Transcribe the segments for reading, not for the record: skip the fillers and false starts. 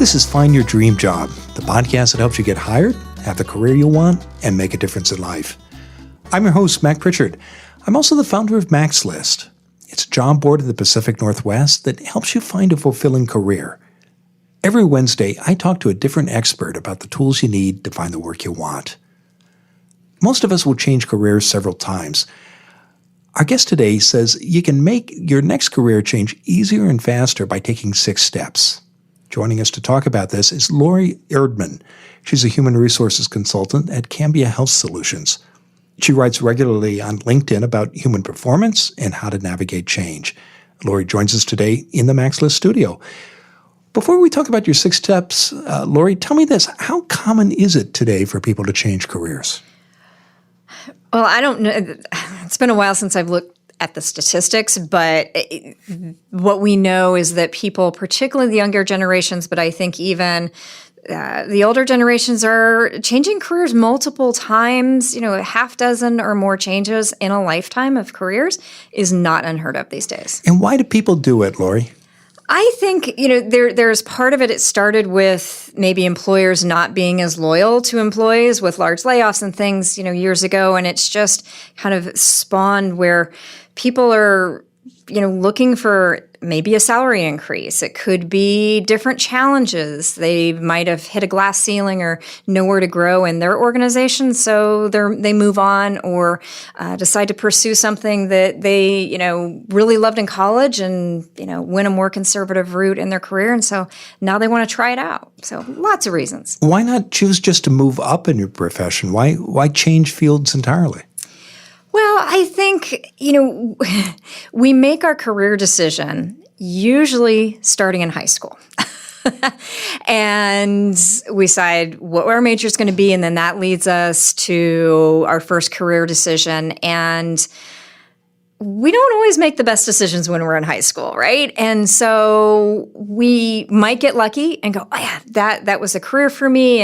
This is Find Your Dream Job, the podcast that helps you get hired, have the career you want, and make a difference in life. I'm your host, Mac Pritchard. I'm also the founder of Mac's List. It's a job board in the Pacific Northwest that helps you find a fulfilling career. Every Wednesday, I talk to a different expert about the tools you need to find the work you want. Most of us will change careers several times. Our guest today says you can make your next career change easier and faster by taking 6 steps. Joining us to talk about this is Laurie Erdman. She's a human resources consultant at Cambia Health Solutions. She writes regularly on LinkedIn about human performance and how to navigate change. Laurie joins us today in the Mac's List studio. Before we talk about your 6 steps, Laurie, tell me this. How common is it today for people to change careers? Well, I don't know. It's been a while since I've looked at the statistics, but what we know is that people, particularly the younger generations, but I think even the older generations, are changing careers multiple times. A half dozen or more changes in a lifetime of careers is not unheard of these days. And why do people do it, Laurie? I think, there's part of it. It started with maybe employers not being as loyal to employees with large layoffs and things, years ago. And it's just kind of spawned where people are, looking for maybe a salary increase. It could be different challenges. They might have hit a glass ceiling or nowhere to grow in their organization, so they move on or decide to pursue something that they, really loved in college and, went a more conservative route in their career, and so now they want to try it out. So lots of reasons. Why not choose just to move up in your profession? Why change fields entirely? Well, I think, we make our career decision usually starting in high school. And we decide what our major is going to be, and then that leads us to our first career decision. And we don't always make the best decisions when we're in high school, right? And so we might get lucky and go, oh yeah, that was a career for me,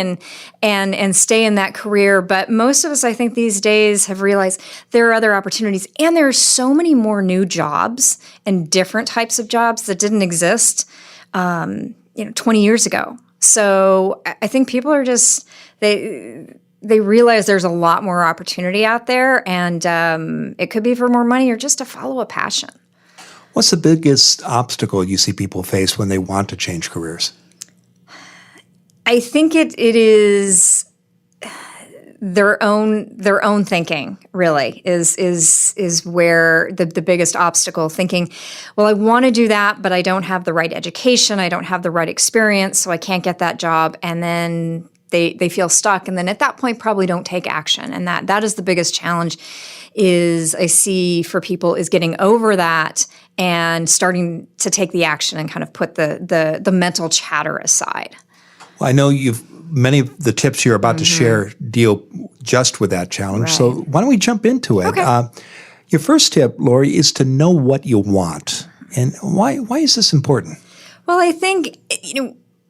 and stay in that career. But most of us, I think, these days have realized there are other opportunities, and there are so many more new jobs and different types of jobs that didn't exist, 20 years ago. So I think people are just they realize there's a lot more opportunity out there, and it could be for more money or just to follow a passion. What's the biggest obstacle you see people face when they want to change careers? I think it is their own thinking, really, is where the biggest obstacle. Thinking, well, I want to do that, but I don't have the right education, I don't have the right experience, so I can't get that job, and then they feel stuck, and then at that point probably don't take action. And that is the biggest challenge is I see for people is getting over that and starting to take the action and kind of put the mental chatter aside. Well, I know many of the tips you're about to share deal just with that challenge. Right. So why don't we jump into it? Okay. Your first tip, Laurie, is to know what you want. And why is this important? Well, I think,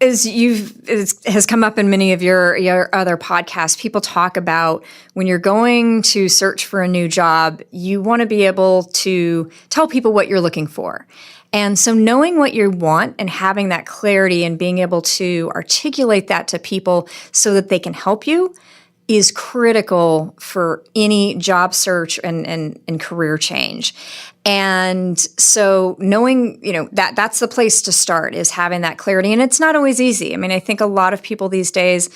as it has come up in many of your other podcasts, people talk about when you're going to search for a new job, you want to be able to tell people what you're looking for. And so knowing what you want and having that clarity and being able to articulate that to people so that they can help you is critical for any job search and career change. And so knowing, that's the place to start, is having that clarity. And it's not always easy. I mean, I think a lot of people these days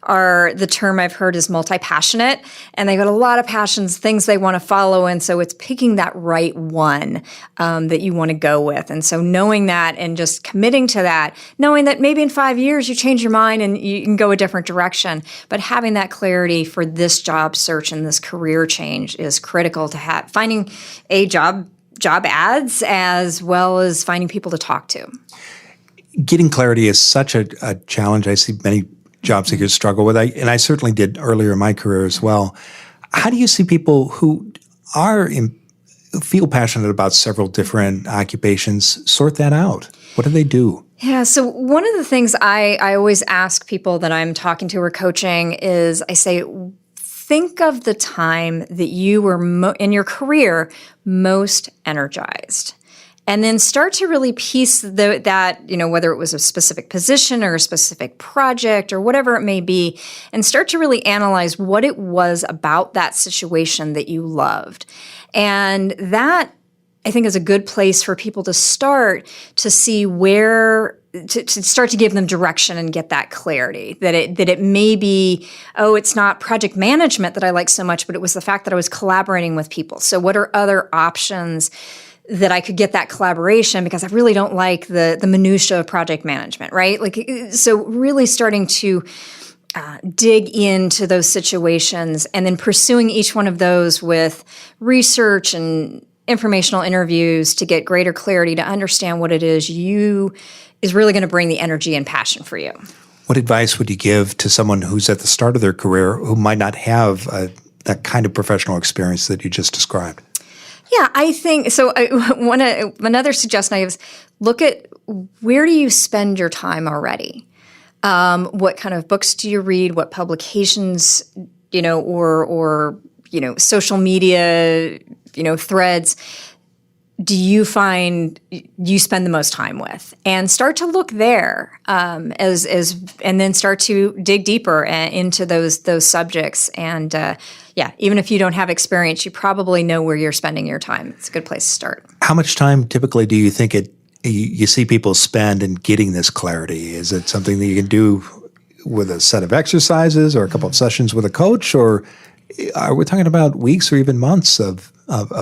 the term I've heard is multi-passionate, and they've got a lot of passions, things they want to follow. And so it's picking that right one that you want to go with. And so knowing that and just committing to that, knowing that maybe in 5 years you change your mind and you can go a different direction, but having that clarity for this job search and this career change is critical to finding a job ads as well as finding people to talk to. Getting clarity is such a challenge. I see many job seekers struggle with, and I certainly did earlier in my career as well. How do you see people who feel passionate about several different occupations sort that out? What do they do? Yeah, so one of the things I always ask people that I'm talking to or coaching is I say, think of the time that you were in your career most energized. and then start to really piece that, whether it was a specific position or a specific project or whatever it may be, and start to really analyze what it was about that situation that you loved. And that, I think, is a good place for people to start to see where to start to give them direction and get that clarity that it may be, it's not project management that I like so much, but it was the fact that I was collaborating with people. So what are other options that I could get that collaboration, because I really don't like the minutia of project management, right? So really starting to dig into those situations and then pursuing each one of those with research and informational interviews to get greater clarity to understand what it is is really going to bring the energy and passion for you. What advice would you give to someone who's at the start of their career who might not have that kind of professional experience that you just described? Yeah, I think so. Another suggestion I have is look at where do you spend your time already? What kind of books do you read? What publications, or social media, threads do you find you spend the most time with? And start to look there and then start to dig deeper into those subjects. And even if you don't have experience, you probably know where you're spending your time. It's a good place to start. How much time typically do you think you see people spend in getting this clarity? Is it something that you can do with a set of exercises or a couple of sessions with a coach, or are we talking about weeks or even months of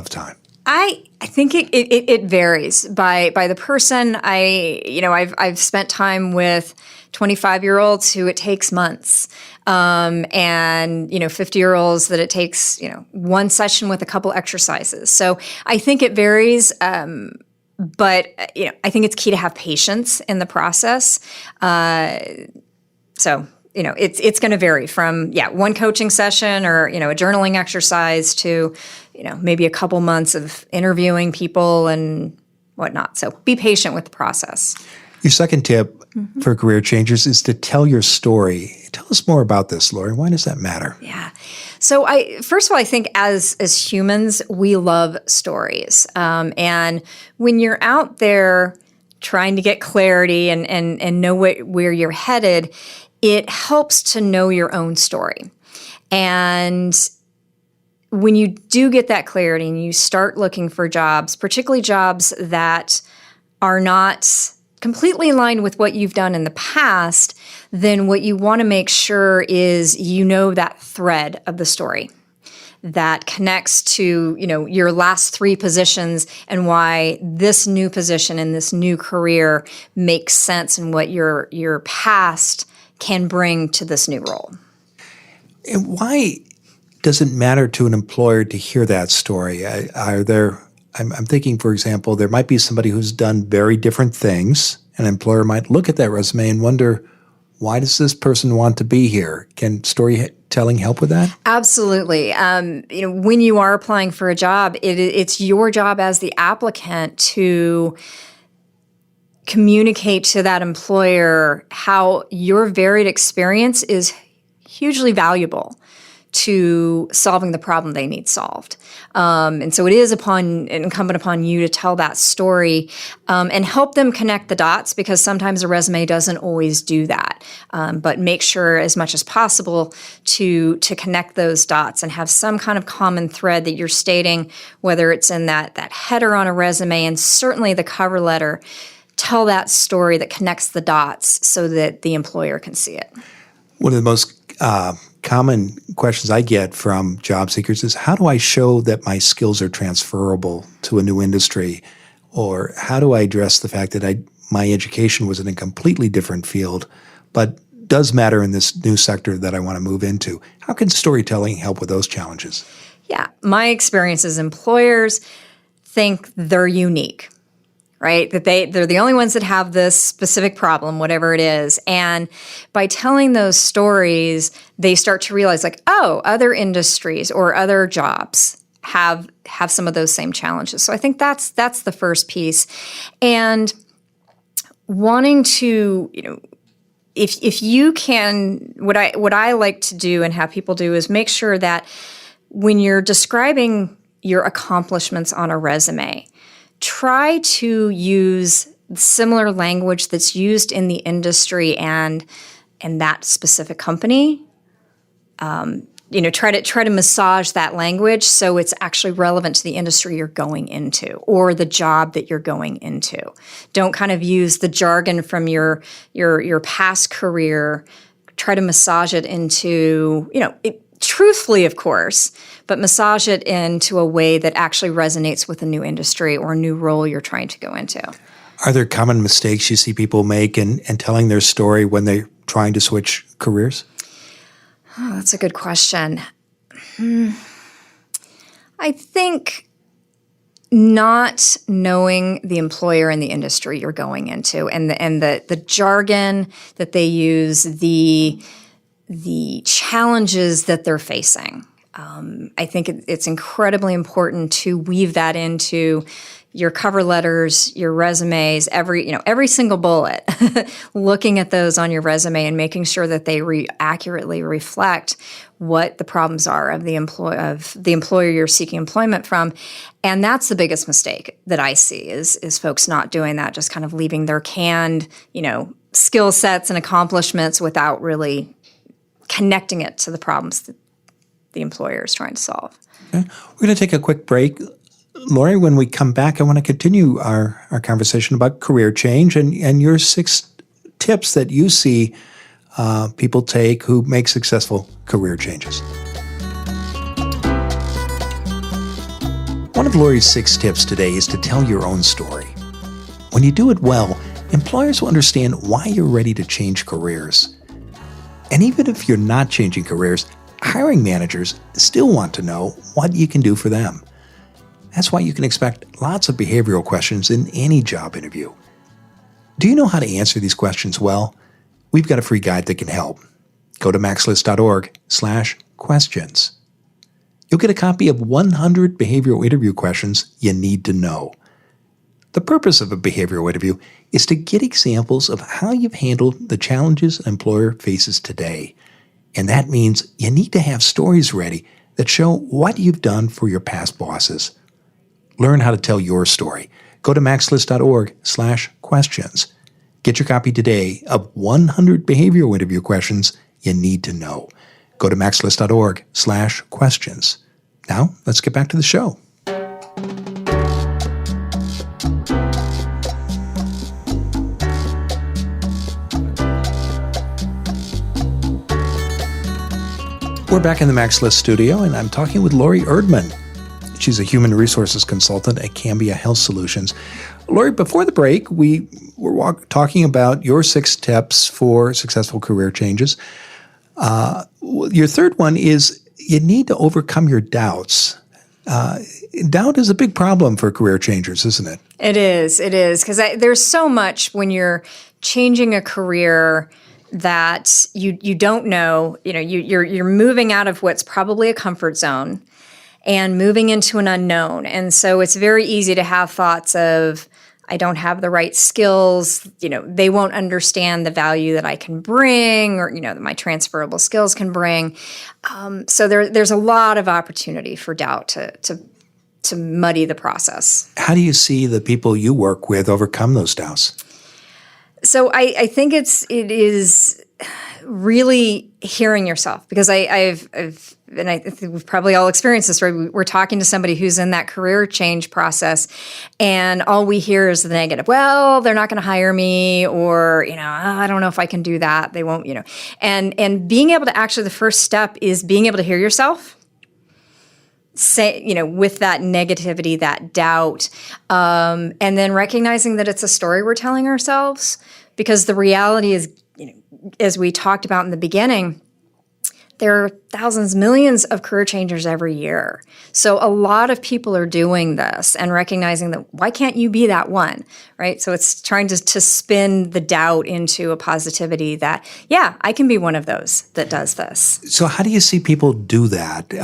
time? I think it varies by the person. I've spent time with 25-year-olds who it takes months, and 50-year-olds that it takes one session with a couple exercises. So I think it varies, but I think it's key to have patience in the process. It's going to vary from one coaching session or a journaling exercise to maybe a couple months of interviewing people and whatnot. So be patient with the process. Your second tip for career changers is to tell your story. Tell us more about this, Laurie. Why does that matter? Yeah. So first of all, I think as humans, we love stories. And when you're out there trying to get clarity and know where you're headed, it helps to know your own story. And when you do get that clarity and you start looking for jobs, particularly jobs that are not completely in line with what you've done in the past, then what you want to make sure is that thread of the story that connects to your last three positions and why this new position and this new career makes sense and what your past can bring to this new role. And why does it matter to an employer to hear that story? I'm thinking, for example, there might be somebody who's done very different things. An employer might look at that resume and wonder, why does this person want to be here? Can storytelling help with that? Absolutely. When you are applying for a job, it's your job as the applicant to communicate to that employer how your varied experience is hugely valuable to solving the problem they need solved. And so it is incumbent upon you to tell that story and help them connect the dots, because sometimes a resume doesn't always do that. But make sure as much as possible to connect those dots and have some kind of common thread that you're stating, whether it's in that header on a resume and certainly the cover letter. Tell that story that connects the dots so that the employer can see it. One of the most common questions I get from job seekers is, how do I show that my skills are transferable to a new industry? Or how do I address the fact that my education was in a completely different field, but does matter in this new sector that I want to move into? How can storytelling help with those challenges? Yeah, my experience is employers think they're unique, right? That they're the only ones that have this specific problem, whatever it is. And by telling those stories, they start to realize other industries or other jobs have some of those same challenges. So I think that's the first piece. And wanting to, if you can, what I like to do and have people do is make sure that when you're describing your accomplishments on a resume, try to use similar language that's used in the industry and that specific company. Try to massage that language so it's actually relevant to the industry you're going into or the job that you're going into. Don't kind of use the jargon from your past career. Try to massage it into, truthfully, of course, but massage it into a way that actually resonates with a new industry or a new role you're trying to go into. Are there common mistakes you see people make in telling their story when they're trying to switch careers? Oh, that's a good question. I think not knowing the employer and the industry you're going into and the jargon that they use, the challenges that they're facing. I think it's incredibly important to weave that into your cover letters, your resumes, every single bullet, looking at those on your resume and making sure that they accurately reflect what the problems are of the employer you're seeking employment from. And that's the biggest mistake that I see is folks not doing that, just kind of leaving their canned, skill sets and accomplishments without really connecting it to the problems that the employer is trying to solve. Okay. We're going to take a quick break. Laurie, when we come back, I want to continue our conversation about career change and your 6 tips that you see people take who make successful career changes. One of Laurie's 6 tips today is to tell your own story. When you do it well, employers will understand why you're ready to change careers. And even if you're not changing careers, hiring managers still want to know what you can do for them. That's why you can expect lots of behavioral questions in any job interview. Do you know how to answer these questions well? We've got a free guide that can help. Go to maxlist.org/questions. You'll get a copy of 100 behavioral interview questions you need to know. The purpose of a behavioral interview is to get examples of how you've handled the challenges an employer faces today. And that means you need to have stories ready that show what you've done for your past bosses. Learn how to tell your story. Go to maxlist.org/questions. Get your copy today of 100 behavioral interview questions you need to know. Go to maxlist.org/questions. Now, let's get back to the show. We're back in the Max List studio, and I'm talking with Laurie Erdman. She's a human resources consultant at Cambia Health Solutions. Laurie, before the break, we were talking about your 6 tips for successful career changes. Your third one is you need to overcome your doubts. Doubt is a big problem for career changers, isn't it? It is, because there's so much when you're changing a career that you don't know. You're moving out of what's probably a comfort zone and moving into an unknown. And so it's very easy to have thoughts of, I don't have the right skills, they won't understand the value that I can bring or, that my transferable skills can bring. So there's a lot of opportunity for doubt to muddy the process. How do you see the people you work with overcome those doubts? So I think it is really hearing yourself, because I've and I think we've probably all experienced this, right? We're talking to somebody who's in that career change process, and all we hear is the negative. Well, they're not going to hire me, or, I don't know if I can do that. They won't, And being able to actually, the first step is being able to hear yourself, say, with that negativity, that doubt, and then recognizing that it's a story we're telling ourselves, because the reality is, as we talked about in the beginning, there are thousands, millions of career changers every year. So a lot of people are doing this and recognizing that, why can't you be that one, right? So it's trying to spin the doubt into a positivity that, yeah, I can be one of those that does this. So how do you see people do that?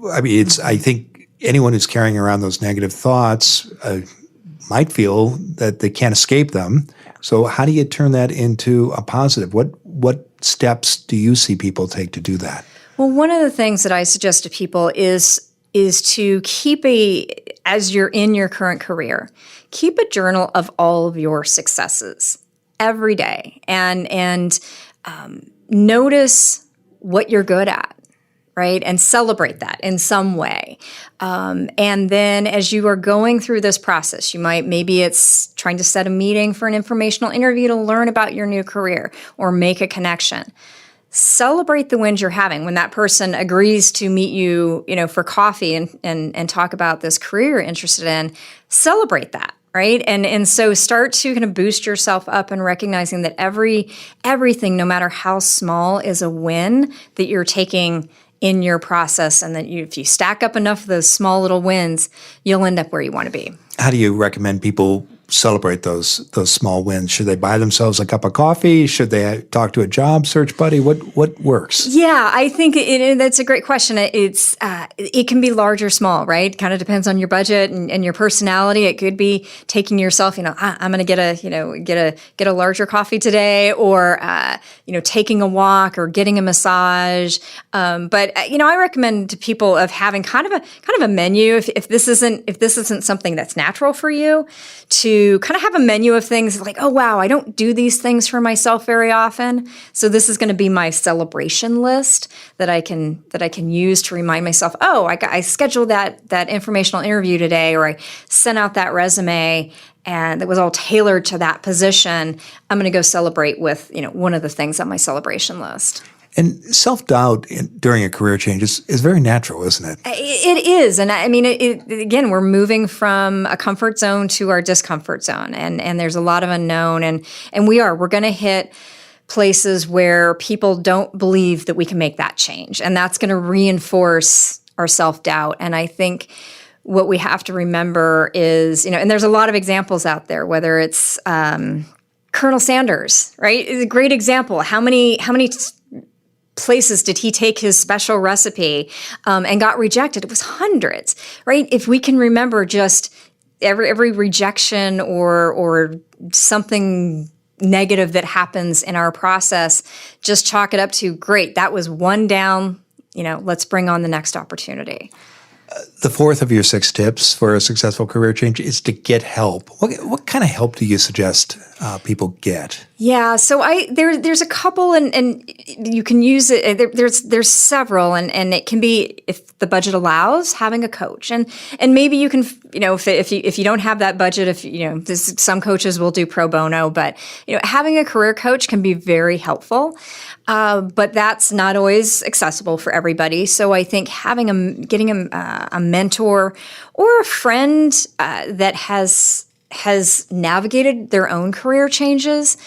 I think anyone who's carrying around those negative thoughts might feel that they can't escape them. So how do you turn that into a positive? What steps do you see people take to do that? Well, one of the things that I suggest to people is to keep as you're in your current career, keep a journal of all of your successes every day, and notice what you're good at, right? And celebrate that in some way. And then as you are going through this process, maybe it's trying to set a meeting for an informational interview to learn about your new career or make a connection. Celebrate the wins you're having. When that person agrees to meet you, for coffee and talk about this career you're interested in, celebrate that. Right. And so start to kind of boost yourself up and recognizing that everything, no matter how small, is a win that you're taking in your process. And that if you stack up enough of those small little wins, you'll end up where you want to be. How do you recommend people celebrate those small wins? Should they buy themselves a cup of coffee? Should they talk to a job search buddy? What works? Yeah, I think that's a great question. It can be large or small, right? Kind of depends on your budget and your personality. It could be taking yourself, I'm going to get a larger coffee today, or taking a walk or getting a massage. But I recommend to people of having kind of a menu if this isn't something that's natural for you, to kind of have a menu of things like, oh, wow, I don't do these things for myself very often. So this is going to be my celebration list that I can use to remind myself, oh, I scheduled that informational interview today, or I sent out that resume and it was all tailored to that position. I'm going to go celebrate with, one of the things on my celebration list. And self-doubt during a career change is very natural, isn't it? It is. And I mean, again, we're moving from a comfort zone to our discomfort zone. And there's a lot of unknown. And we're going to hit places where people don't believe that we can make that change. And that's going to reinforce our self-doubt. And I think what we have to remember is, and there's a lot of examples out there, whether it's Colonel Sanders, right? Is a great example. How many places did he take his special recipe and got rejected? It was hundreds, right? If we can remember just every rejection or something negative that happens in our process, just chalk it up to, great, that was one down, let's bring on the next opportunity. The fourth of your 6 tips for a successful career change is to get help. What kind of help do you suggest people get? Yeah, so there's a couple, and you can use it. There's several, and it can be, if the budget allows, having a coach, and maybe you can, if you don't have that budget, some coaches will do pro bono, but having a career coach can be very helpful. But that's not always accessible for everybody. So I think getting a mentor or a friend that has navigated their own career changes,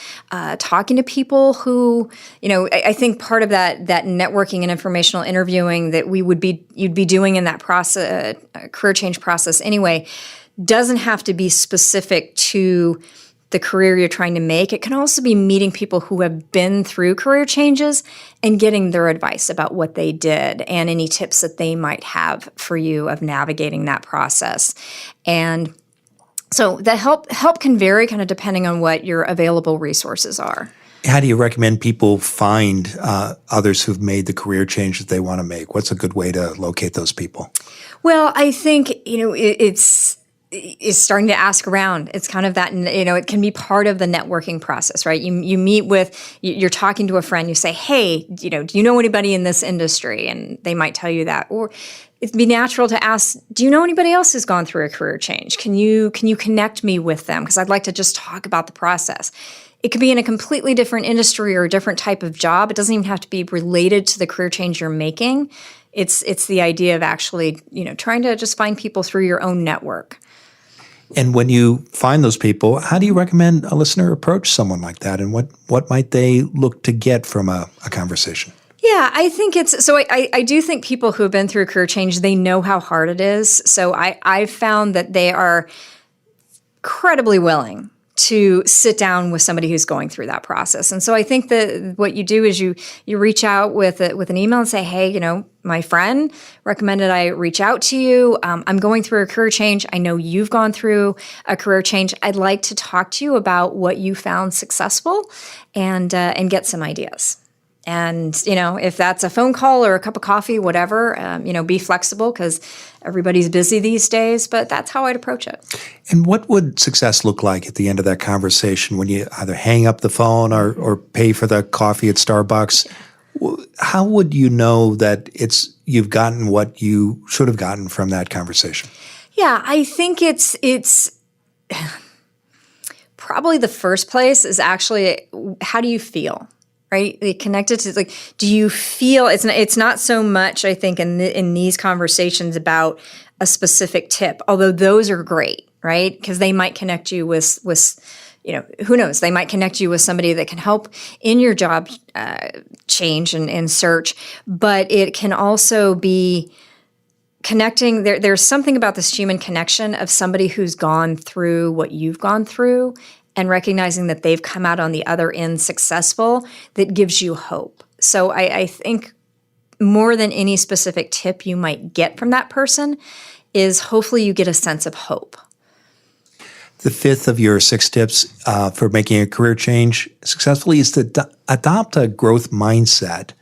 talking to people who, I think part of that networking and informational interviewing that you'd be doing in that process, career change process anyway, doesn't have to be specific to the career you're trying to make. It can also be meeting people who have been through career changes and getting their advice about what they did and any tips that they might have for you of navigating that process. And so the help can vary kind of depending on what your available resources are. How do you recommend people find others who've made the career change that they want to make? What's a good way to locate those people? Well, I think, it's starting to ask around. It's kind of that, it can be part of the networking process, right? You meet with, you're talking to a friend, you say, hey, do you know anybody in this industry? And they might tell you that. Or it'd be natural to ask, do you know anybody else who's gone through a career change? Can you connect me with them? Because I'd like to just talk about the process. It could be in a completely different industry or a different type of job. It doesn't even have to be related to the career change you're making. It's the idea of actually, trying to just find people through your own network. And when you find those people, how do you recommend a listener approach someone like that? And what might they look to get from a conversation? Yeah, I think I do think people who have been through a career change, they know how hard it is. So I've found that they are incredibly willing to sit down with somebody who's going through that process. And so I think that what you do is you reach out with an email and say, hey, my friend recommended I reach out to you. I'm going through a career change. I know you've gone through a career change. I'd like to talk to you about what you found successful and get some ideas. And, if that's a phone call or a cup of coffee, whatever, be flexible because everybody's busy these days, but that's how I'd approach it. And what would success look like at the end of that conversation when you either hang up the phone or pay for the coffee at Starbucks? How would you know that you've gotten what you should have gotten from that conversation? Yeah, I think it's probably the first place is actually how do you feel? Right? Connected to do you feel it's not so much, I think, in these conversations about a specific tip, although those are great, right? Because they might connect you with who knows? They might connect you with somebody that can help in your job change and search, but it can also be connecting. There's something about this human connection of somebody who's gone through what you've gone through and recognizing that they've come out on the other end successful, that gives you hope. So I think more than any specific tip you might get from that person is hopefully you get a sense of hope. The fifth of your 6 tips for making a career change successfully is to adopt a growth mindset.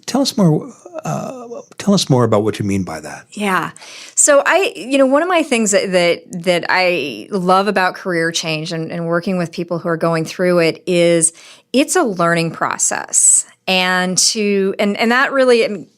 Tell us more about what you mean by that. Yeah. So one of my things that I love about career change and working with people who are going through it is it's a learning process. And that really,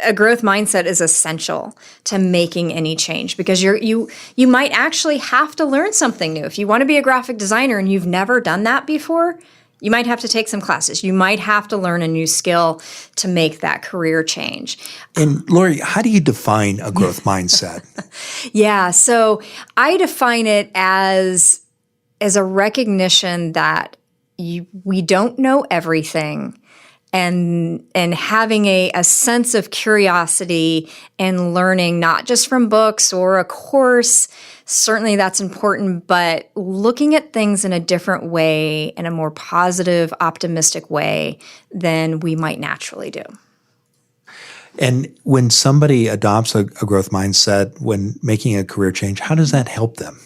a growth mindset is essential to making any change because you might actually have to learn something new. If you want to be a graphic designer and you've never done that before, you might have to take some classes. You might have to learn a new skill to make that career change. And Laurie, how do you define a growth mindset? Yeah, so I define it as a recognition that we don't know everything, and having a sense of curiosity and learning, not just from books or a course. Certainly that's important, but looking at things in a different way, in a more positive, optimistic way than we might naturally do. And when somebody adopts a growth mindset when making a career change, how does that help them?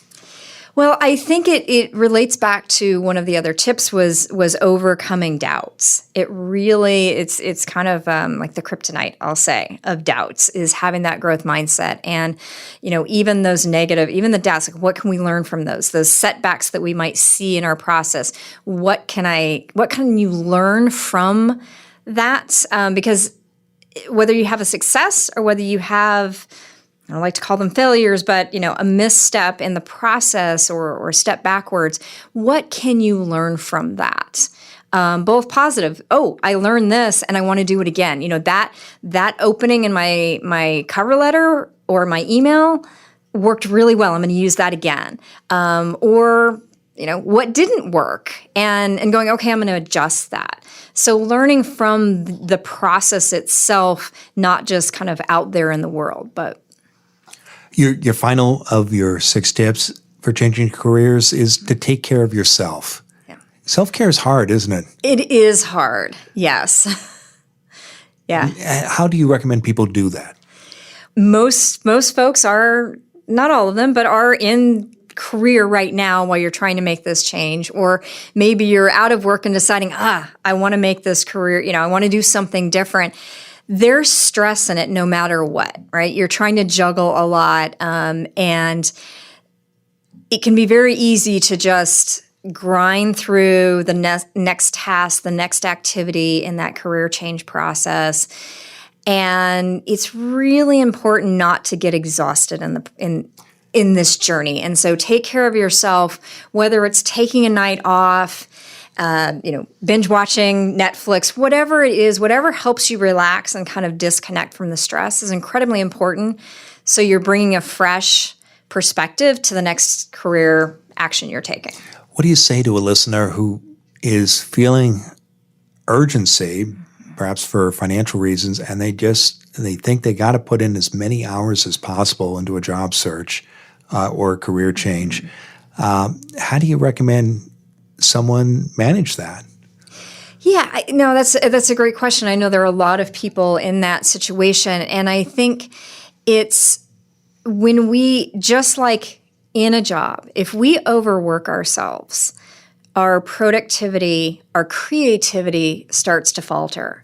Well, I think it relates back to one of the other tips was overcoming doubts. It really, it's kind of like the kryptonite, I'll say, of doubts is having that growth mindset. And, even those negative, even the doubts, like what can we learn from those setbacks that we might see in our process? What can you learn from that? Because whether you have a success or whether you have, I don't like to call them failures, but, a misstep in the process or a step backwards, what can you learn from that? Both positive. Oh, I learned this and I want to do it again. That opening in my cover letter or my email worked really well. I'm going to use that again. Or what didn't work and going, okay, I'm going to adjust that. So learning from the process itself, not just kind of out there in the world, but Your final of your 6 tips for changing careers is to take care of yourself. Yeah. Self-care is hard, isn't it? It is hard, yes. Yeah. How do you recommend people do that? Most folks are, not all of them, but are in career right now while you're trying to make this change. Or maybe you're out of work and deciding, I want to make this career, I want to do something different. There's stress in it no matter what, right? You're trying to juggle a lot, and it can be very easy to just grind through the next task, the next activity in that career change process. And it's really important not to get exhausted in this journey. And so take care of yourself, whether it's taking a night off, binge watching Netflix, whatever it is, whatever helps you relax and kind of disconnect from the stress is incredibly important. So you're bringing a fresh perspective to the next career action you're taking. What do you say to a listener who is feeling urgency, perhaps for financial reasons, and they think they got to put in as many hours as possible into a job search or a career change? How do you recommend someone manage that? Yeah, no, that's a great question. I know there are a lot of people in that situation, and I think it's when we, just like in a job, if we overwork ourselves, our productivity, our creativity starts to falter.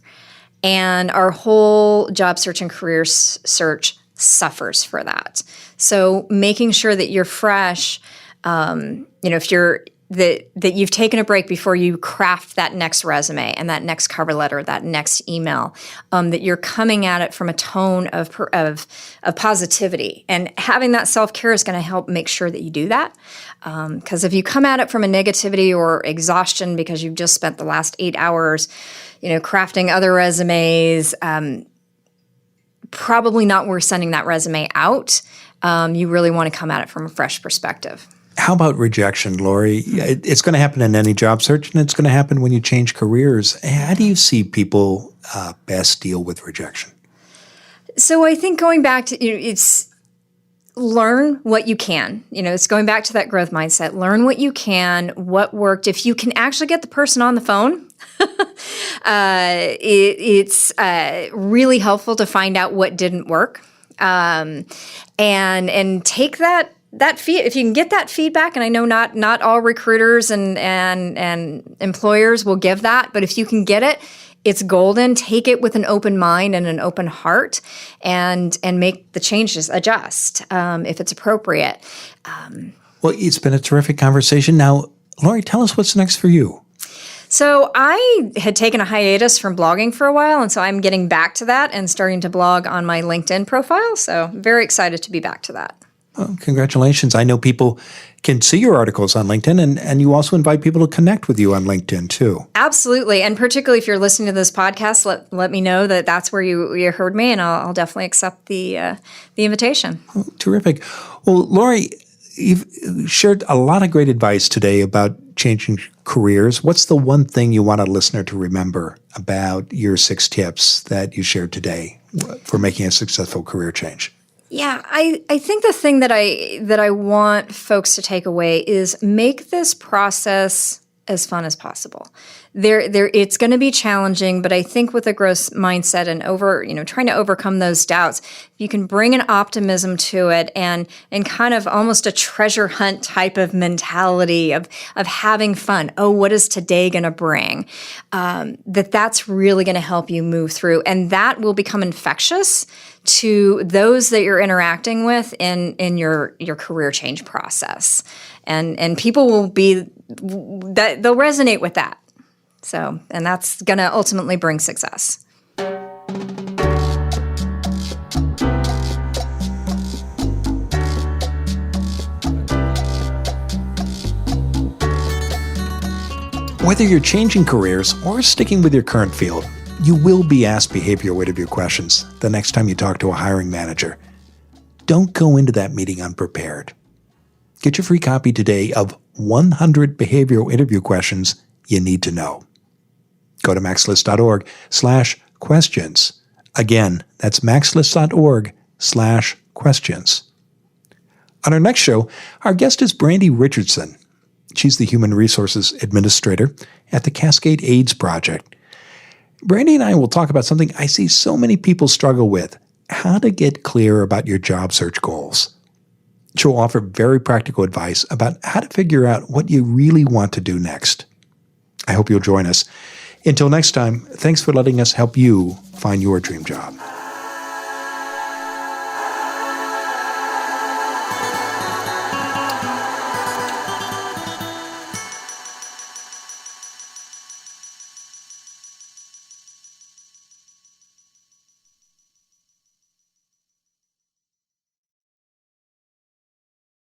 And our whole job search and career search suffers for that. So making sure that you're fresh, if you're that you've taken a break before you craft that next resume and that next cover letter, that next email, that you're coming at it from a tone of positivity. And having that self-care is going to help make sure that you do that. Because if you come at it from a negativity or exhaustion because you've just spent the last 8 hours, crafting other resumes, probably not worth sending that resume out. You really want to come at it from a fresh perspective. How about rejection, Laurie? It's going to happen in any job search, and it's going to happen when you change careers. How do you see people best deal with rejection? So I think going back to, it's learn what you can. It's going back to that growth mindset. Learn what you can, what worked. If you can actually get the person on the phone, it's really helpful to find out what didn't work, and take that if you can get that feedback. And I know not all recruiters and employers will give that, but if you can get it, it's golden. Take it with an open mind and an open heart, and make the changes, adjust if it's appropriate. Well, it's been a terrific conversation. Now, Laurie, tell us what's next for you. So I had taken a hiatus from blogging for a while, and so I'm getting back to that and starting to blog on my LinkedIn profile. So very excited to be back to that. Well, congratulations. I know people can see your articles on LinkedIn, and you also invite people to connect with you on LinkedIn, too. Absolutely. And particularly if you're listening to this podcast, let me know that that's where you heard me, and I'll definitely accept the invitation. Oh, terrific. Well, Laurie, you've shared a lot of great advice today about changing careers. What's the one thing you want a listener to remember about your 6 tips that you shared today for making a successful career change? Yeah, I think the thing that I want folks to take away is make this process as fun as possible. It's going to be challenging, but I think with a growth mindset and trying to overcome those doubts, if you can bring an optimism to it and kind of almost a treasure hunt type of mentality of having fun. Oh, what is today going to bring? That's really going to help you move through, and that will become infectious to those that you're interacting with in your career change process, and people will be that they'll resonate with that. So, and that's going to ultimately bring success. Whether you're changing careers or sticking with your current field, you will be asked behavioral interview questions the next time you talk to a hiring manager. Don't go into that meeting unprepared. Get your free copy today of 100 behavioral interview questions you need to know. Go to maxlist.org/questions. Again, that's maxlist.org/questions. On our next show, our guest is Brandy Richardson. She's the Human Resources Administrator at the Cascade AIDS Project. Brandy and I will talk about something I see so many people struggle with: how to get clear about your job search goals. She'll offer very practical advice about how to figure out what you really want to do next. I hope you'll join us. Until next time, thanks for letting us help you find your dream job.